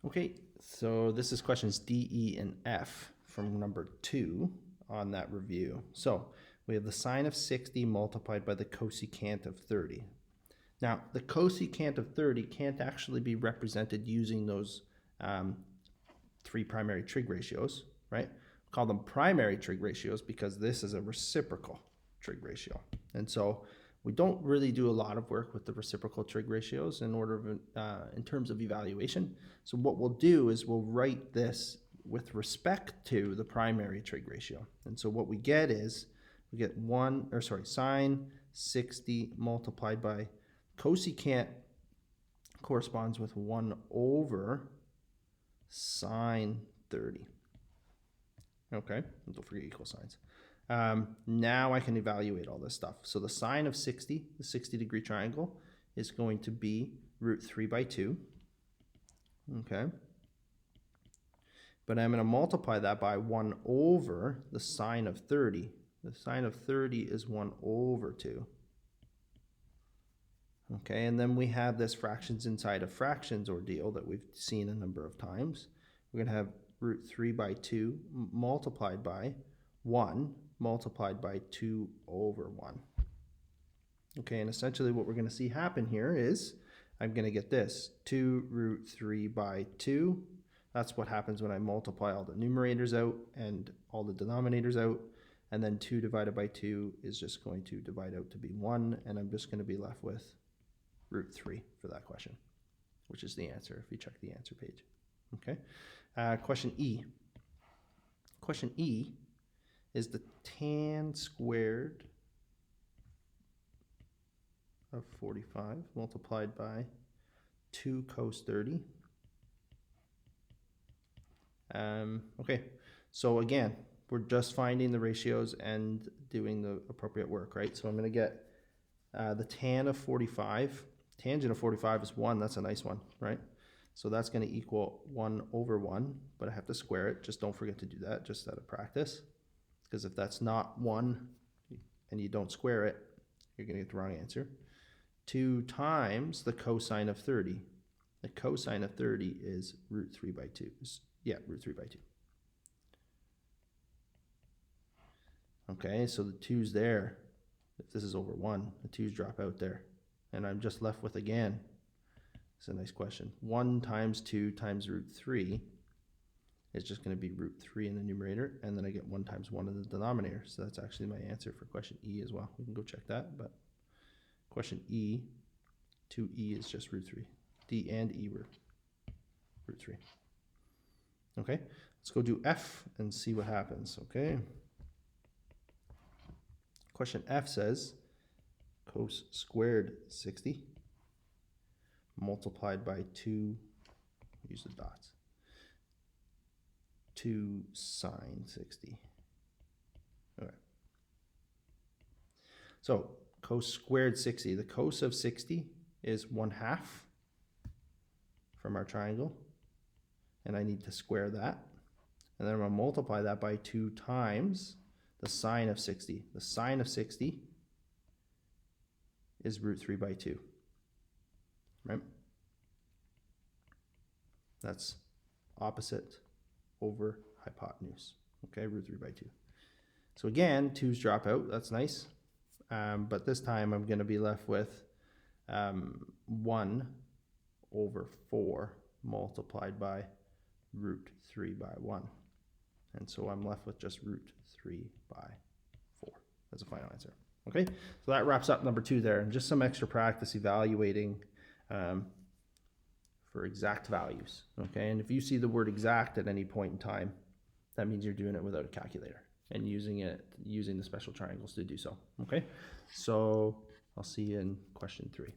Okay, so this is questions D, E, and F from number 2 on that review. So we have the sine of 60 multiplied by the cosecant of 30. Now, the cosecant of 30 can't actually be represented using those three primary trig ratios, right? We call them primary trig ratios because this is a reciprocal trig ratio. And so we don't really do a lot of work with the reciprocal trig ratios in terms of evaluation. So what we'll do is we'll write this with respect to the primary trig ratio. And so what we get is we get sine 60 multiplied by cosecant corresponds with 1 over sine 30. Okay, don't forget equal signs. Now I can evaluate all this stuff. So the sine of 60, the 60-degree triangle, is going to be root 3 by 2. Okay. But I'm going to multiply that by 1 over the sine of 30. The sine of 30 is 1 over 2. Okay, and then we have this fractions inside of fractions ordeal that we've seen a number of times. We're going to have root 3 by 2 multiplied by 1 multiplied by 2 over 1. Okay, and essentially what we're going to see happen here is I'm going to get this 2 root 3 by 2. That's what happens when I multiply all the numerators out and all the denominators out. And then 2 divided by 2 is just going to divide out to be 1. And I'm just going to be left with root 3 for that question, which is the answer if you check the answer page. Okay. Question E. Question E is the tan squared of 45 multiplied by 2 cos 30. Okay, so again, we're just finding the ratios and doing the appropriate work, right? So I'm going to get the tan of 45. Tangent of 45 is 1. That's a nice one, right? So that's going to equal 1 over 1, but I have to square it. Just don't forget to do that, just out of practice. Because if that's not 1 and you don't square it, you're going to get the wrong answer. 2 times the cosine of 30. The cosine of 30 is root 3 by 2. Yeah, root 3 by 2. Okay, so the 2's there. If this is over 1, the 2's drop out there. And I'm just left with, again, it's a nice question. 1 times 2 times root 3 is just going to be root 3 in the numerator, and then I get 1 times 1 in the denominator. So that's actually my answer for question E as well. We can go check that, but question E, 2E is just root 3. D and E were root 3. Okay, let's go do F and see what happens, okay? Question F says cos squared 60 multiplied by 2, use the dots, 2 sine 60. Okay. So cos squared 60, the cos of 60 is 1/2 from our triangle, and I need to square that. And then I'm going to multiply that by 2 times the sine of 60. The sine of 60 is root 3 by 2, right? That's opposite over hypotenuse, okay, root 3 by 2. So again, 2's drop out, that's nice. But this time I'm going to be left with 1 over 4 multiplied by root 3 by 1. And so I'm left with just root 3 by 4 as a final answer. Okay, so that wraps up number 2 there, and just some extra practice evaluating for exact values. Okay, and if you see the word exact at any point in time, that means you're doing it without a calculator and using the special triangles to do so. Okay, so I'll see you in question 3.